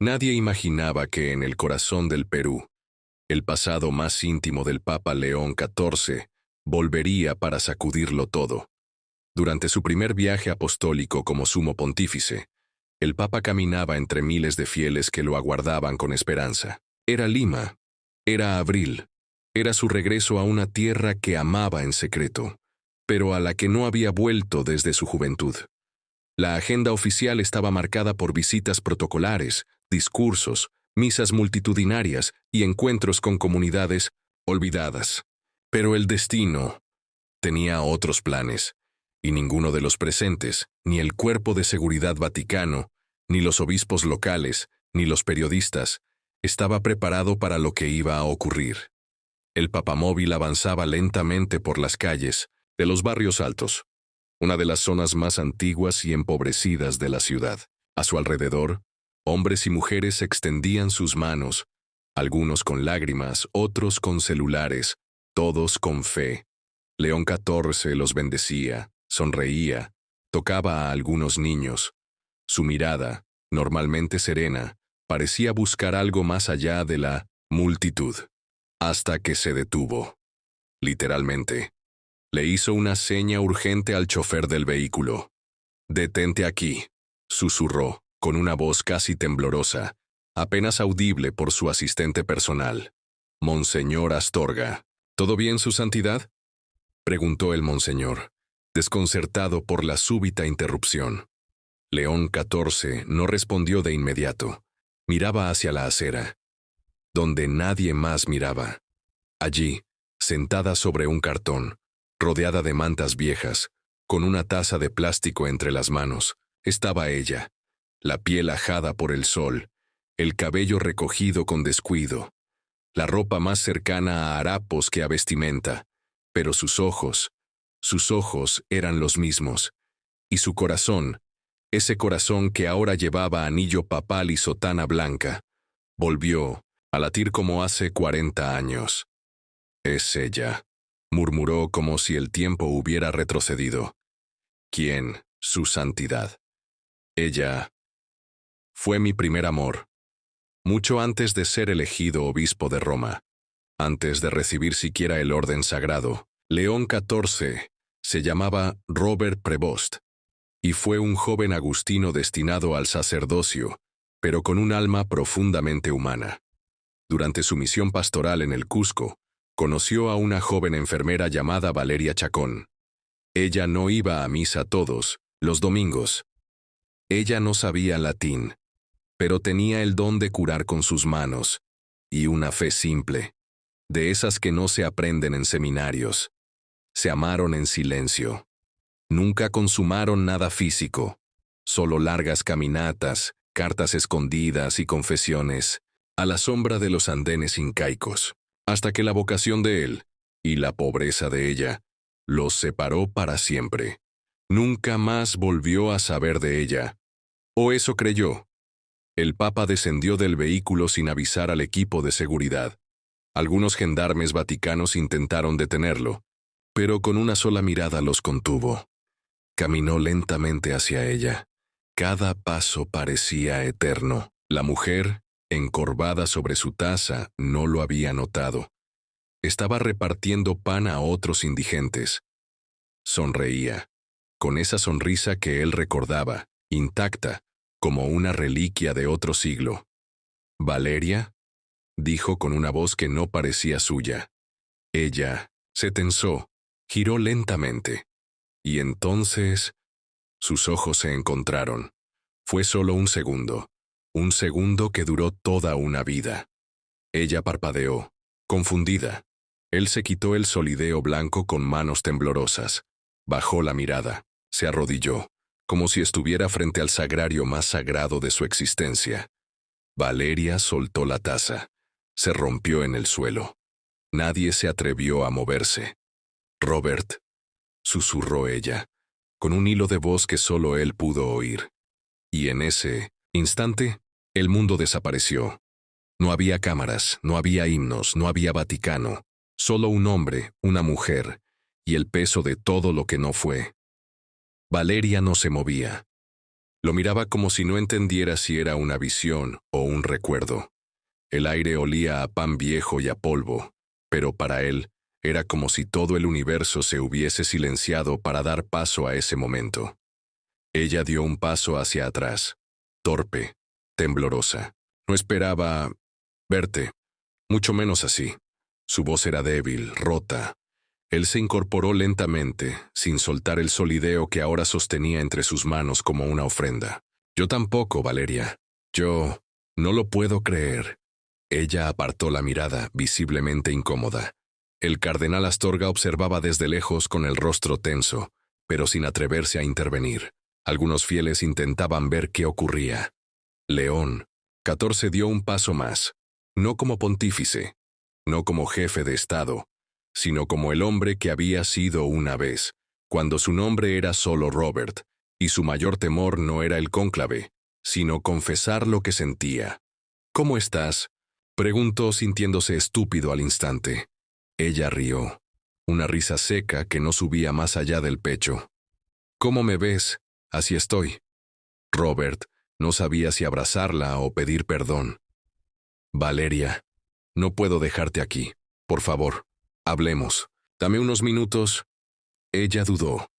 Nadie imaginaba que en el corazón del Perú, el pasado más íntimo del Papa León XIV volvería para sacudirlo todo. Durante su primer viaje apostólico como sumo pontífice, el Papa caminaba entre miles de fieles que lo aguardaban con esperanza. Era Lima, era abril, era su regreso a una tierra que amaba en secreto, pero a la que no había vuelto desde su juventud. La agenda oficial estaba marcada por visitas protocolares, discursos, misas multitudinarias y encuentros con comunidades olvidadas. Pero el destino tenía otros planes, y ninguno de los presentes, ni el Cuerpo de Seguridad Vaticano, ni los obispos locales, ni los periodistas, estaba preparado para lo que iba a ocurrir. El papamóvil avanzaba lentamente por las calles de los barrios altos, una de las zonas más antiguas y empobrecidas de la ciudad. A su alrededor, hombres y mujeres extendían sus manos, algunos con lágrimas, otros con celulares, todos con fe. León XIV los bendecía, sonreía, tocaba a algunos niños. Su mirada, normalmente serena, parecía buscar algo más allá de la multitud, hasta que se detuvo. Literalmente. Le hizo una seña urgente al chofer del vehículo. «Detente aquí», susurró, con una voz casi temblorosa, apenas audible por su asistente personal. «Monseñor Astorga». «¿Todo bien, su santidad?», preguntó el monseñor, desconcertado por la súbita interrupción. León XIV no respondió de inmediato. Miraba hacia la acera, donde nadie más miraba. Allí, sentada sobre un cartón, rodeada de mantas viejas, con una taza de plástico entre las manos, estaba ella, la piel ajada por el sol, el cabello recogido con descuido, la ropa más cercana a harapos que a vestimenta, pero sus ojos eran los mismos, y su corazón, ese corazón que ahora llevaba anillo papal y sotana blanca, volvió a latir como hace 40 años. «Es ella», murmuró como si el tiempo hubiera retrocedido. «¿Quién, su santidad?» «Ella fue mi primer amor, mucho antes de ser elegido obispo de Roma, antes de recibir siquiera el orden sagrado. León XIV se llamaba Robert Prevost, y fue un joven agustino destinado al sacerdocio, pero con un alma profundamente humana. Durante su misión pastoral en el Cusco, conoció a una joven enfermera llamada Valeria Chacón. Ella no iba a misa todos los domingos. Ella no sabía latín, pero tenía el don de curar con sus manos, y una fe simple, de esas que no se aprenden en seminarios. Se amaron en silencio. Nunca consumaron nada físico, solo largas caminatas, cartas escondidas y confesiones, a la sombra de los andenes incaicos, hasta que la vocación de él, y la pobreza de ella, los separó para siempre. Nunca más volvió a saber de ella. O eso creyó. El Papa descendió del vehículo sin avisar al equipo de seguridad. Algunos gendarmes vaticanos intentaron detenerlo, pero con una sola mirada los contuvo. Caminó lentamente hacia ella. Cada paso parecía eterno. La mujer, encorvada sobre su taza, no lo había notado. Estaba repartiendo pan a otros indigentes. Sonreía, con esa sonrisa que él recordaba, intacta, como una reliquia de otro siglo. «¿Valeria?», dijo con una voz que no parecía suya. Ella se tensó, giró lentamente. Y entonces sus ojos se encontraron. Fue solo un segundo que duró toda una vida. Ella parpadeó, confundida. Él se quitó el solideo blanco con manos temblorosas. Bajó la mirada, se arrodilló, como si estuviera frente al sagrario más sagrado de su existencia. Valeria soltó la taza. Se rompió en el suelo. Nadie se atrevió a moverse. «Robert», susurró ella, con un hilo de voz que solo él pudo oír. Y en ese instante, el mundo desapareció. No había cámaras, no había himnos, no había Vaticano. Solo un hombre, una mujer, y el peso de todo lo que no fue. Valeria no se movía. Lo miraba como si no entendiera si era una visión o un recuerdo. El aire olía a pan viejo y a polvo, pero para él era como si todo el universo se hubiese silenciado para dar paso a ese momento. Ella dio un paso hacia atrás, torpe, temblorosa. No esperaba verte, mucho menos así. Su voz era débil, rota. Él se incorporó lentamente, sin soltar el solideo que ahora sostenía entre sus manos como una ofrenda. Yo tampoco, Valeria. Yo no lo puedo creer. Ella apartó la mirada, visiblemente incómoda. El cardenal Astorga observaba desde lejos con el rostro tenso, pero sin atreverse a intervenir. Algunos fieles intentaban ver qué ocurría. León XIV dio un paso más, no como pontífice, no como jefe de Estado, sino como el hombre que había sido una vez, cuando su nombre era solo Robert, y su mayor temor no era el cónclave, sino confesar lo que sentía. «¿Cómo estás?», preguntó sintiéndose estúpido al instante. Ella rió, una risa seca que no subía más allá del pecho. «¿Cómo me ves? Así estoy». Robert no sabía si abrazarla o pedir perdón. «Valeria, no puedo dejarte aquí. Por favor, hablemos. Dame unos minutos». Ella dudó.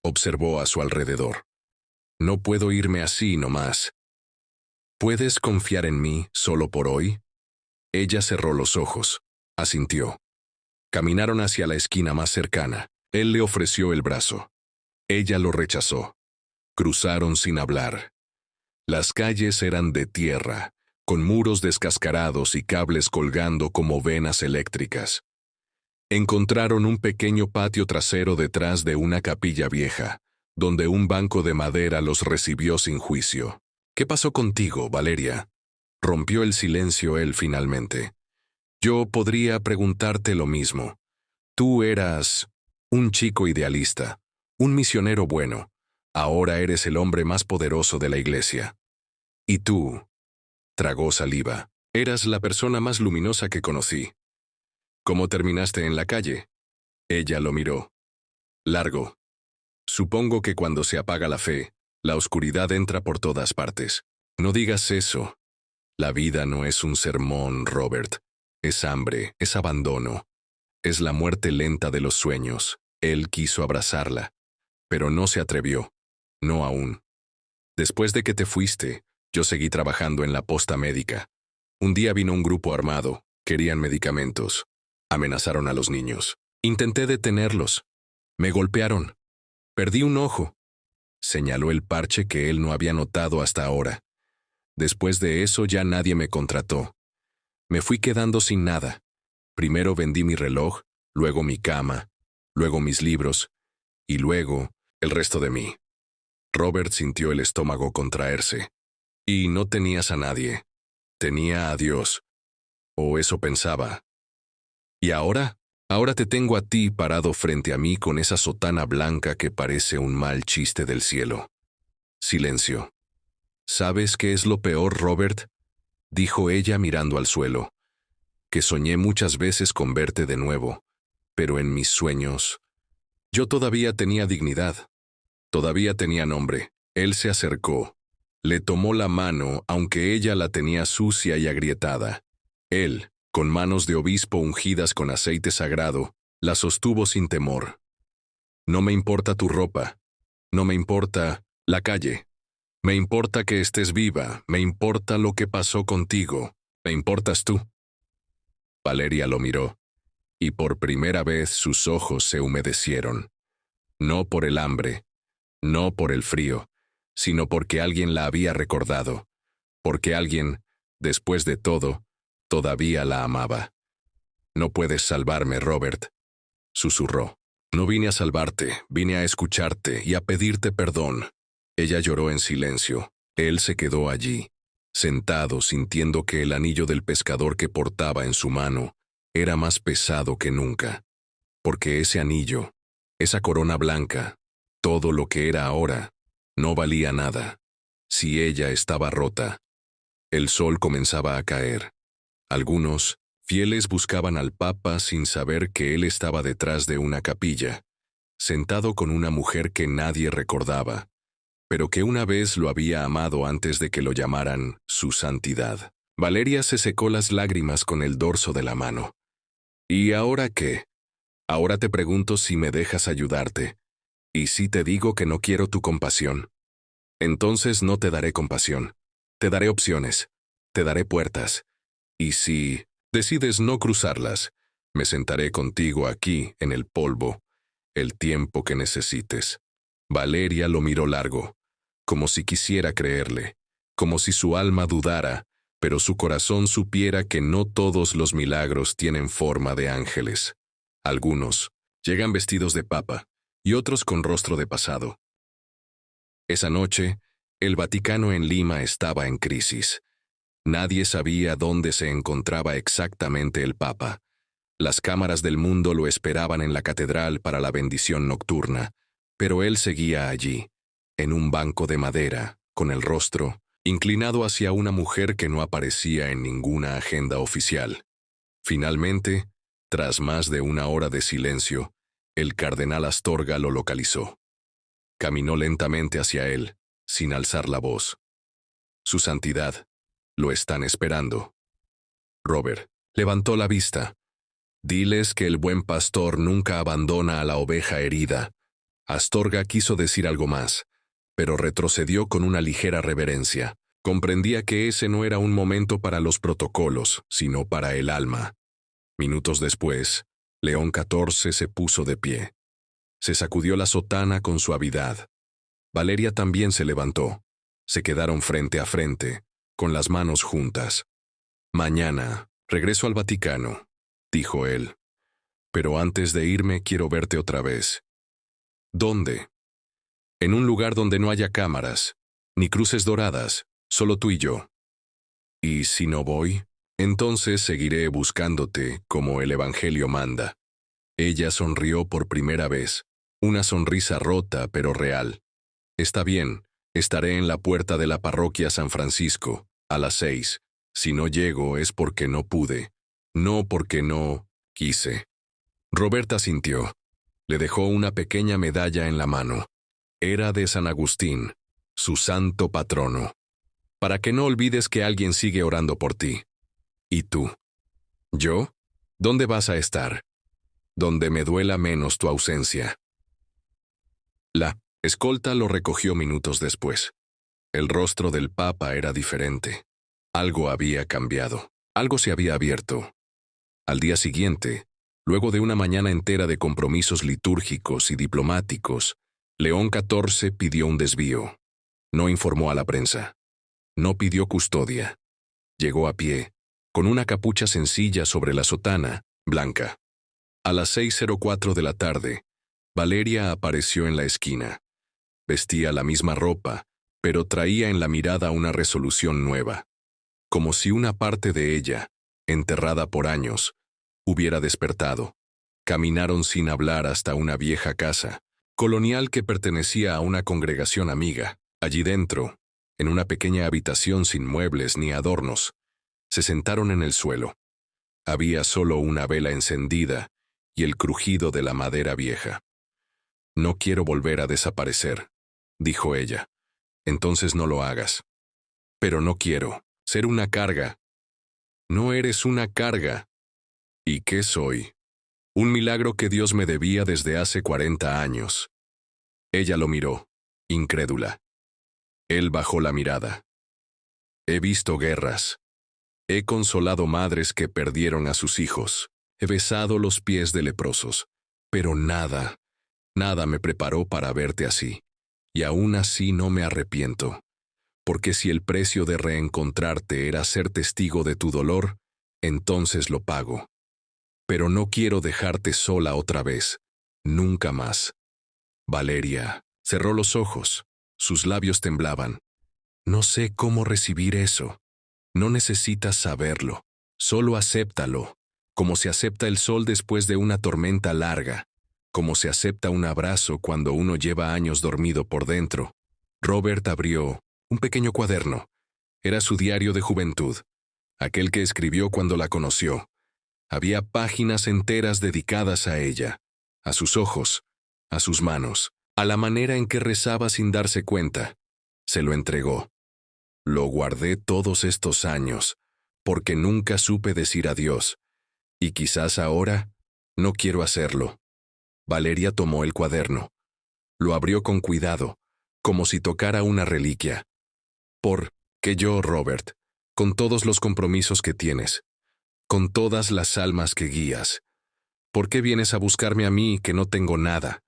Observó a su alrededor. «No puedo irme así nomás. ¿Puedes confiar en mí solo por hoy?» Ella cerró los ojos. Asintió. Caminaron hacia la esquina más cercana. Él le ofreció el brazo. Ella lo rechazó. Cruzaron sin hablar. Las calles eran de tierra, con muros descascarados y cables colgando como venas eléctricas. Encontraron un pequeño patio trasero detrás de una capilla vieja, donde un banco de madera los recibió sin juicio. «¿Qué pasó contigo, Valeria?», rompió el silencio él finalmente. «Yo podría preguntarte lo mismo. Tú eras un chico idealista, un misionero bueno. Ahora eres el hombre más poderoso de la iglesia. Y tú», tragó saliva, «eras la persona más luminosa que conocí. ¿Cómo terminaste en la calle?» Ella lo miró. «Largo. Supongo que cuando se apaga la fe, la oscuridad entra por todas partes. No digas eso. La vida no es un sermón, Robert. Es hambre, es abandono. Es la muerte lenta de los sueños». Él quiso abrazarla, pero no se atrevió. No aún. «Después de que te fuiste, yo seguí trabajando en la posta médica. Un día vino un grupo armado. Querían medicamentos. Amenazaron a los niños. Intenté detenerlos. Me golpearon. Perdí un ojo». Señaló el parche que él no había notado hasta ahora. «Después de eso ya nadie me contrató. Me fui quedando sin nada. Primero vendí mi reloj, luego mi cama, luego mis libros, y luego el resto de mí». Robert sintió el estómago contraerse. «Y no tenías a nadie. Tenía a Dios. O eso pensaba. Y ahora te tengo a ti parado frente a mí con esa sotana blanca que parece un mal chiste del cielo». Silencio. «¿Sabes qué es lo peor, Robert?», dijo ella mirando al suelo. «Que soñé muchas veces con verte de nuevo, pero en mis sueños yo todavía tenía dignidad, todavía tenía nombre». Él se acercó. Le tomó la mano, aunque ella la tenía sucia y agrietada. Él, con manos de obispo ungidas con aceite sagrado, la sostuvo sin temor. «No me importa tu ropa. No me importa la calle. Me importa que estés viva. Me importa lo que pasó contigo. Me importas tú». Valeria lo miró, y por primera vez sus ojos se humedecieron. No por el hambre, no por el frío, sino porque alguien la había recordado, porque alguien, después de todo, todavía la amaba. «No puedes salvarme, Robert», susurró. «No vine a salvarte, vine a escucharte y a pedirte perdón». Ella lloró en silencio. Él se quedó allí, sentado sintiendo que el anillo del pescador que portaba en su mano era más pesado que nunca. Porque ese anillo, esa corona blanca, todo lo que era ahora, no valía nada. Si ella estaba rota. El sol comenzaba a caer. Algunos fieles buscaban al Papa sin saber que él estaba detrás de una capilla, sentado con una mujer que nadie recordaba. pero que una vez lo había amado antes de que lo llamaran su santidad. Valeria se secó las lágrimas con el dorso de la mano. ¿Y ahora qué? Ahora te pregunto si me dejas ayudarte. ¿Y si te digo que no quiero tu compasión? Entonces no te daré compasión. Te daré opciones. Te daré puertas. Y si decides no cruzarlas, me sentaré contigo aquí, en el polvo, el tiempo que necesites. Valeria lo miró largo, como si quisiera creerle, como si su alma dudara, pero su corazón supiera que no todos los milagros tienen forma de ángeles. Algunos llegan vestidos de papa y otros con rostro de pasado. Esa noche, el Vaticano en Lima estaba en crisis. Nadie sabía dónde se encontraba exactamente el Papa. Las cámaras del mundo lo esperaban en la catedral para la bendición nocturna, pero él seguía allí, en un banco de madera, con el rostro inclinado hacia una mujer que no aparecía en ninguna agenda oficial. Finalmente, tras más de una hora de silencio, el cardenal Astorga lo localizó. Caminó lentamente hacia él, sin alzar la voz. Su santidad, lo están esperando. Robert levantó la vista. Diles que el buen pastor nunca abandona a la oveja herida. Astorga quiso decir algo más, pero retrocedió con una ligera reverencia. Comprendía que ese no era un momento para los protocolos, sino para el alma. Minutos después, León XIV se puso de pie. Se sacudió la sotana con suavidad. Valeria también se levantó. Se quedaron frente a frente, con las manos juntas. Mañana regreso al Vaticano, dijo él. Pero antes de irme quiero verte otra vez. ¿Dónde? En un lugar donde no haya cámaras, ni cruces doradas, solo tú y yo. ¿Y si no voy? Entonces seguiré buscándote como el Evangelio manda. Ella sonrió por primera vez, una sonrisa rota pero real. Está bien, estaré en la puerta de la parroquia San Francisco, a las 6. Si no llego es porque no pude, no porque no quise. Roberta sintió. Le dejó una pequeña medalla en la mano. Era de San Agustín, su santo patrono. Para que no olvides que alguien sigue orando por ti. ¿Y tú? ¿Yo? ¿Dónde vas a estar? Donde me duela menos tu ausencia. La escolta lo recogió minutos después. El rostro del Papa era diferente. Algo había cambiado. Algo se había abierto. Al día siguiente, luego de una mañana entera de compromisos litúrgicos y diplomáticos, León XIV pidió un desvío. No informó a la prensa. No pidió custodia. Llegó a pie, con una capucha sencilla sobre la sotana, blanca. A las 6:04 de la tarde, Valeria apareció en la esquina. Vestía la misma ropa, pero traía en la mirada una resolución nueva. Como si una parte de ella, enterrada por años, hubiera despertado. Caminaron sin hablar hasta una vieja casa colonial que pertenecía a una congregación amiga. Allí dentro, en una pequeña habitación sin muebles ni adornos, se sentaron en el suelo. Había solo una vela encendida y el crujido de la madera vieja. No quiero volver a desaparecer, dijo ella. Entonces no lo hagas. Pero no quiero ser una carga. No eres una carga. ¿Y qué soy? Un milagro que Dios me debía desde hace 40 años. Ella lo miró, incrédula. Él bajó la mirada. He visto guerras. He consolado madres que perdieron a sus hijos. He besado los pies de leprosos. Pero nada me preparó para verte así. Y aún así no me arrepiento. Porque si el precio de reencontrarte era ser testigo de tu dolor, entonces lo pago. Pero no quiero dejarte sola otra vez. Nunca más. Valeria cerró los ojos. Sus labios temblaban. No sé cómo recibir eso. No necesitas saberlo. Solo acéptalo. Como se acepta el sol después de una tormenta larga. Como se acepta un abrazo cuando uno lleva años dormido por dentro. Robert abrió un pequeño cuaderno. Era su diario de juventud. Aquel que escribió cuando la conoció. Había páginas enteras dedicadas a ella, a sus ojos, a sus manos, a la manera en que rezaba sin darse cuenta, Se lo entregó. Lo guardé todos estos años, porque nunca supe decir adiós, y quizás ahora no quiero hacerlo. Valeria tomó el cuaderno. Lo abrió con cuidado, como si tocara una reliquia. Que yo, Robert, con todos los compromisos que tienes, con todas las almas que guías, ¿por qué vienes a buscarme a mí que no tengo nada?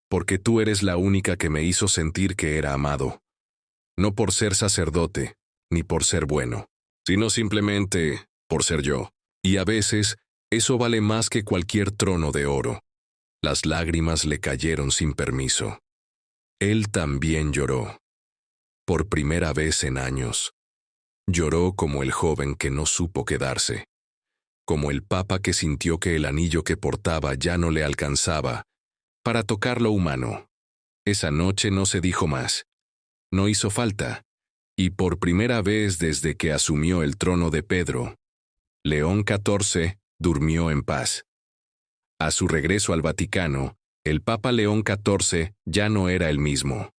Porque tú eres la única que me hizo sentir que era amado. No por ser sacerdote, ni por ser bueno, sino simplemente por ser yo. Y a veces, eso vale más que cualquier trono de oro. Las lágrimas le cayeron sin permiso. Él también lloró. Por primera vez en años. Lloró como el joven que no supo quedarse. Como el papa que sintió que el anillo que portaba ya no le alcanzaba para tocar lo humano. Esa noche no se dijo más. No hizo falta. Y por primera vez desde que asumió el trono de Pedro, León XIV durmió en paz. A su regreso al Vaticano, el Papa León XIV ya no era el mismo.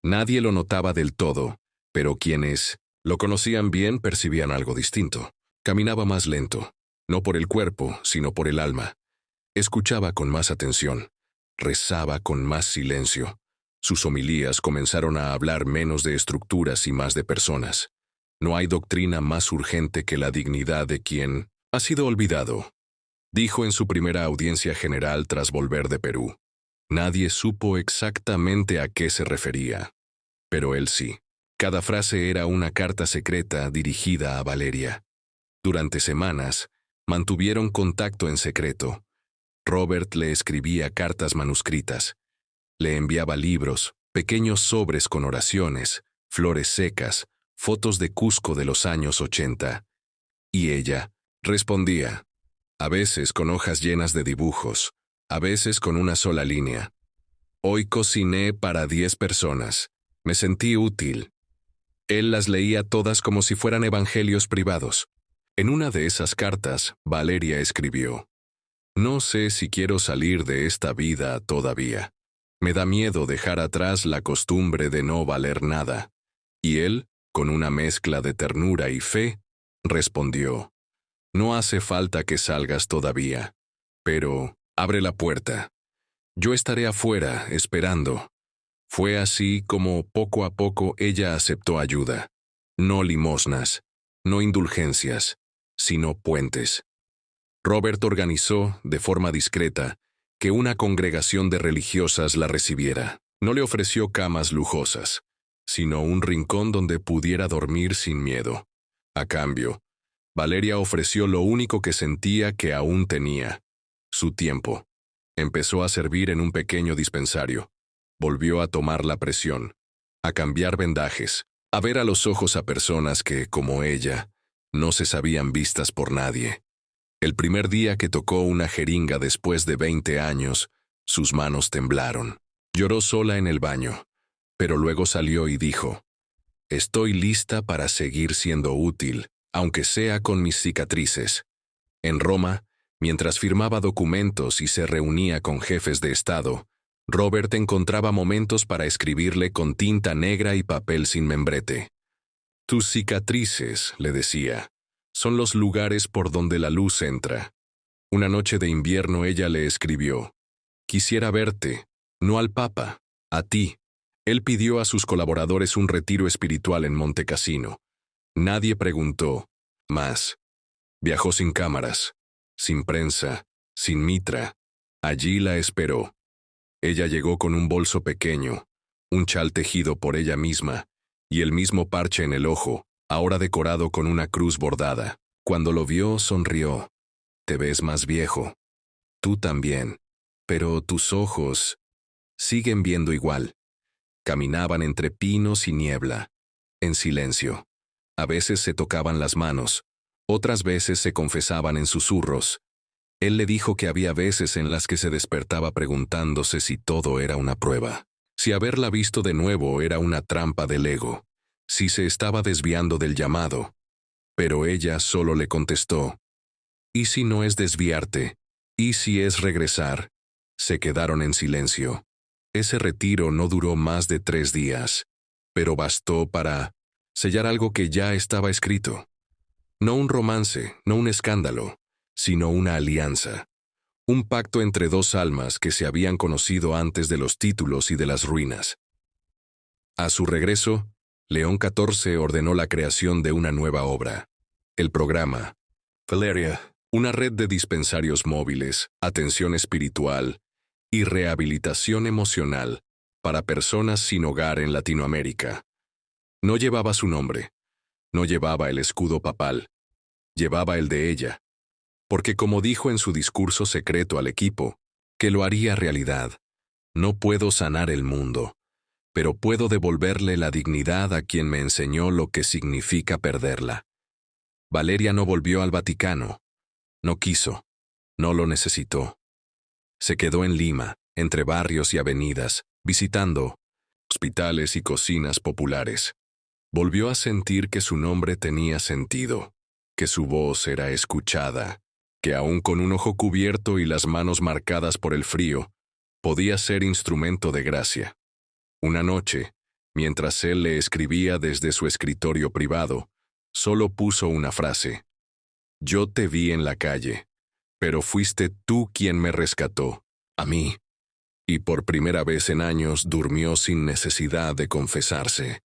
Nadie lo notaba del todo, pero quienes lo conocían bien percibían algo distinto. Caminaba más lento, no por el cuerpo, sino por el alma. Escuchaba con más atención, rezaba con más silencio. Sus homilías comenzaron a hablar menos de estructuras y más de personas. No hay doctrina más urgente que la dignidad de quien ha sido olvidado, dijo en su primera audiencia general tras volver de Perú. Nadie supo exactamente a qué se refería. Pero él sí. Cada frase era una carta secreta dirigida a Valeria. Durante semanas, mantuvieron contacto en secreto. Robert le escribía cartas manuscritas. Le enviaba libros, pequeños sobres con oraciones, flores secas, fotos de Cusco de los años 80. Y ella respondía, a veces con hojas llenas de dibujos, a veces con una sola línea. Hoy cociné para 10 personas. Me sentí útil. Él las leía todas como si fueran evangelios privados. En una de esas cartas, Valeria escribió, no sé si quiero salir de esta vida todavía. Me da miedo dejar atrás la costumbre de no valer nada. Y él, con una mezcla de ternura y fe, respondió, no hace falta que salgas todavía, pero abre la puerta. Yo estaré afuera, esperando. Fue así como poco a poco ella aceptó ayuda. No limosnas, no indulgencias, sino puentes. Robert organizó, de forma discreta, que una congregación de religiosas la recibiera. No le ofreció camas lujosas, sino un rincón donde pudiera dormir sin miedo. A cambio, Valeria ofreció lo único que sentía que aún tenía, su tiempo. Empezó a servir en un pequeño dispensario. Volvió a tomar la presión, a cambiar vendajes, a ver a los ojos a personas que, como ella, no se sabían vistas por nadie. El primer día que tocó una jeringa después de 20 años, sus manos temblaron. Lloró sola en el baño, pero luego salió y dijo, estoy lista para seguir siendo útil, aunque sea con mis cicatrices. En Roma, mientras firmaba documentos y se reunía con jefes de Estado, Robert encontraba momentos para escribirle con tinta negra y papel sin membrete. Tus cicatrices, le decía, son los lugares por donde la luz entra. Una noche de invierno ella le escribió, quisiera verte, no al Papa, a ti. Él pidió a sus colaboradores un retiro espiritual en Monte Cassino. Nadie preguntó más. Viajó sin cámaras, sin prensa, sin mitra. Allí la esperó. Ella llegó con un bolso pequeño, un chal tejido por ella misma, y el mismo parche en el ojo, ahora decorado con una cruz bordada. Cuando lo vio, sonrió. Te ves más viejo. Tú también. Pero tus ojos siguen viendo igual. Caminaban entre pinos y niebla, en silencio. A veces se tocaban las manos, otras veces se confesaban en susurros. Él le dijo que había veces en las que se despertaba preguntándose si todo era una prueba, si haberla visto de nuevo era una trampa del ego, si se estaba desviando del llamado. Pero ella solo le contestó, ¿y si no es desviarte? ¿Y si es regresar? Se quedaron en silencio. Ese retiro no duró más de 3 días. pero bastó para sellar algo que ya estaba escrito. No un romance, no un escándalo, sino una alianza. Un pacto entre dos almas que se habían conocido antes de los títulos y de las ruinas. A su regreso, León XIV ordenó la creación de una nueva obra. El programa Valeria, una red de dispensarios móviles, atención espiritual y rehabilitación emocional para personas sin hogar en Latinoamérica. No llevaba su nombre, no llevaba el escudo papal, llevaba el de ella, porque como dijo en su discurso secreto al equipo, que lo haría realidad, no puedo sanar el mundo, pero puedo devolverle la dignidad a quien me enseñó lo que significa perderla. Valeria no volvió al Vaticano, no quiso, no lo necesitó. Se quedó en Lima, entre barrios y avenidas, visitando hospitales y cocinas populares. Volvió a sentir que su nombre tenía sentido, que su voz era escuchada, que aún con un ojo cubierto y las manos marcadas por el frío, podía ser instrumento de gracia. Una noche, mientras él le escribía desde su escritorio privado, solo puso una frase. Yo te vi en la calle, pero fuiste tú quien me rescató, a mí. Y por primera vez en años durmió sin necesidad de confesarse.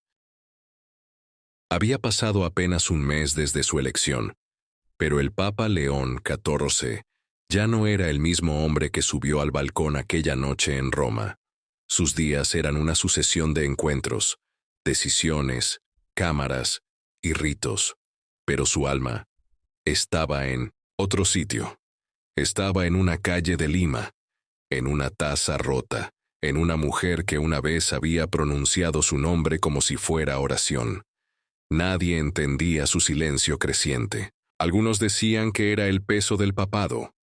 Había pasado apenas un mes desde su elección, pero el Papa León XIV ya no era el mismo hombre que subió al balcón aquella noche en Roma. Sus días eran una sucesión de encuentros, decisiones, cámaras y ritos, pero su alma estaba en otro sitio. Estaba en una calle de Lima, en una taza rota, en una mujer que una vez había pronunciado su nombre como si fuera oración. Nadie entendía su silencio creciente. Algunos decían que era el peso del papado,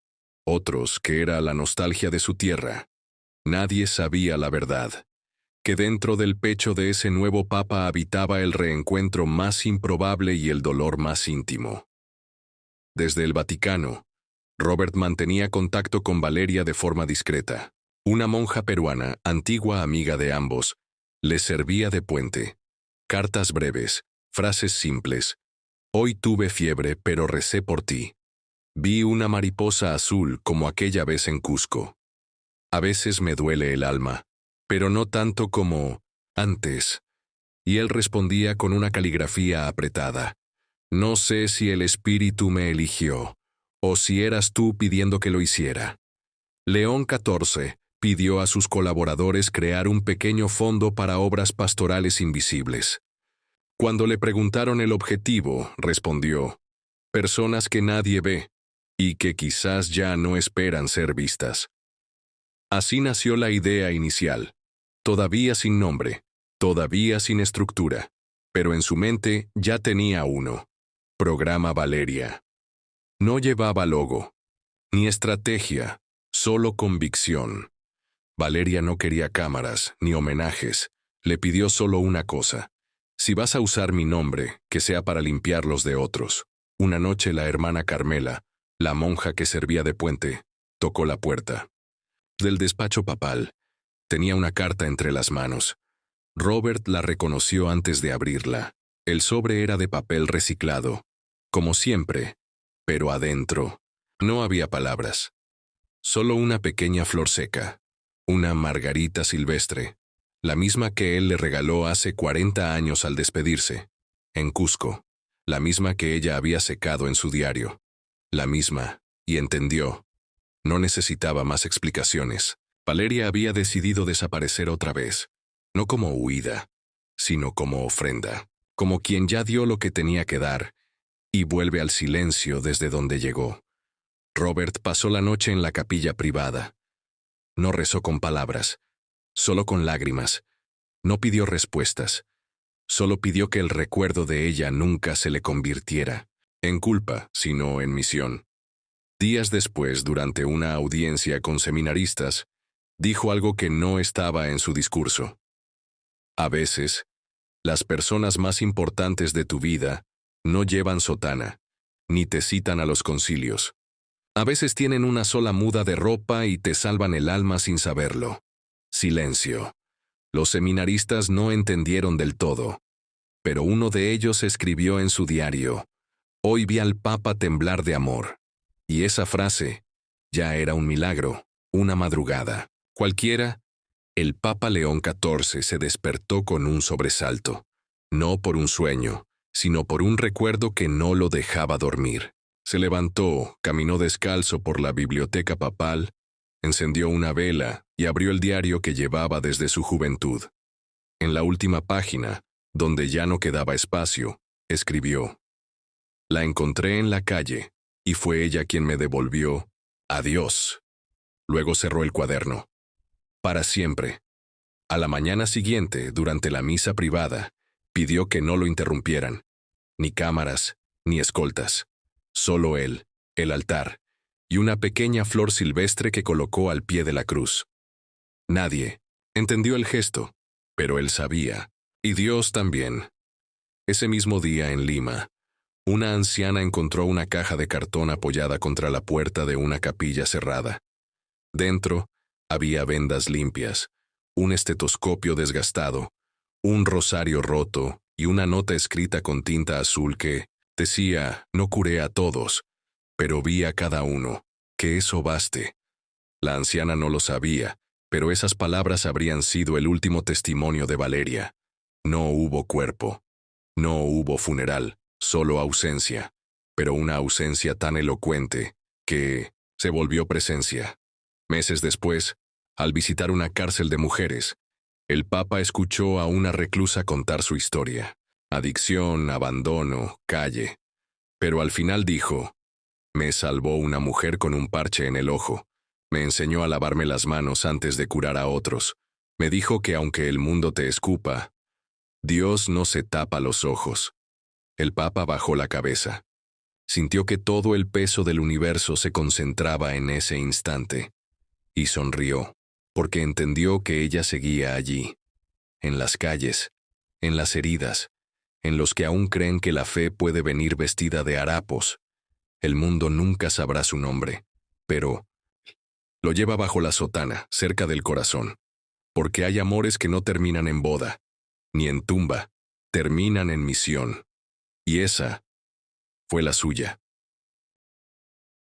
otros que era la nostalgia de su tierra. Nadie sabía la verdad, que dentro del pecho de ese nuevo papa habitaba el reencuentro más improbable y el dolor más íntimo. Desde el Vaticano, Robert mantenía contacto con Valeria de forma discreta. Una monja peruana, antigua amiga de ambos, les servía de puente. Cartas breves, frases simples. Hoy tuve fiebre, pero recé por ti. Vi una mariposa azul como aquella vez en Cusco. A veces me duele el alma, pero no tanto como antes. Y él respondía con una caligrafía apretada. No sé si el espíritu me eligió, o si eras tú pidiendo que lo hiciera. León XIV pidió a sus colaboradores crear un pequeño fondo para obras pastorales invisibles. Cuando le preguntaron el objetivo, respondió, personas que nadie ve, y que quizás ya no esperan ser vistas. Así nació la idea inicial, todavía sin nombre, todavía sin estructura, pero en su mente ya tenía uno. Programa Valeria. No llevaba logo, ni estrategia, solo convicción. Valeria no quería cámaras, ni homenajes, le pidió solo una cosa. Si vas a usar mi nombre, que sea para limpiar los de otros. Una noche la hermana Carmela, la monja que servía de puente, tocó la puerta. Del despacho papal, tenía una carta entre las manos. Robert la reconoció antes de abrirla. El sobre era de papel reciclado, como siempre, pero adentro no había palabras. Solo una pequeña flor seca, una margarita silvestre, la misma que él le regaló hace 40 años al despedirse, en Cusco, la misma que ella había secado en su diario, la misma, y entendió. No necesitaba más explicaciones. Valeria había decidido desaparecer otra vez, no como huida, sino como ofrenda, como quien ya dio lo que tenía que dar, y vuelve al silencio desde donde llegó. Robert pasó la noche en la capilla privada. No rezó con palabras, solo con lágrimas. No pidió respuestas. Solo pidió que el recuerdo de ella nunca se le convirtiera en culpa, sino en misión. Días después, durante una audiencia con seminaristas, dijo algo que no estaba en su discurso. A veces, las personas más importantes de tu vida no llevan sotana, ni te citan a los concilios. A veces tienen una sola muda de ropa y te salvan el alma sin saberlo. Silencio. Los seminaristas no entendieron del todo, pero uno de ellos escribió en su diario: «Hoy vi al Papa temblar de amor». Y esa frase ya era un milagro, una madrugada. Cualquiera, el Papa León XIV se despertó con un sobresalto, no por un sueño, sino por un recuerdo que no lo dejaba dormir. Se levantó, caminó descalzo por la biblioteca papal, encendió una vela y abrió el diario que llevaba desde su juventud. En la última página, donde ya no quedaba espacio, escribió: «La encontré en la calle, y fue ella quien me devolvió adiós». Luego cerró el cuaderno. Para siempre. A la mañana siguiente, durante la misa privada, pidió que no lo interrumpieran. Ni cámaras, ni escoltas. Solo él, el altar, y una pequeña flor silvestre que colocó al pie de la cruz. Nadie entendió el gesto, pero él sabía, y Dios también. Ese mismo día en Lima, una anciana encontró una caja de cartón apoyada contra la puerta de una capilla cerrada. Dentro había vendas limpias, un estetoscopio desgastado, un rosario roto y una nota escrita con tinta azul que decía: «No curé a todos, pero vi a cada uno, que eso baste». La anciana no lo sabía, pero esas palabras habrían sido el último testimonio de Valeria. No hubo cuerpo, no hubo funeral, solo ausencia, pero una ausencia tan elocuente que se volvió presencia. Meses después, al visitar una cárcel de mujeres, el Papa escuchó a una reclusa contar su historia: adicción, abandono, calle. Pero al final dijo: «Me salvó una mujer con un parche en el ojo. Me enseñó a lavarme las manos antes de curar a otros. Me dijo que aunque el mundo te escupa, Dios no se tapa los ojos». El Papa bajó la cabeza. Sintió que todo el peso del universo se concentraba en ese instante. Y sonrió, porque entendió que ella seguía allí, en las calles, en las heridas, en los que aún creen que la fe puede venir vestida de harapos. El mundo nunca sabrá su nombre, pero lo lleva bajo la sotana, cerca del corazón, porque hay amores que no terminan en boda, ni en tumba, terminan en misión. Y esa fue la suya.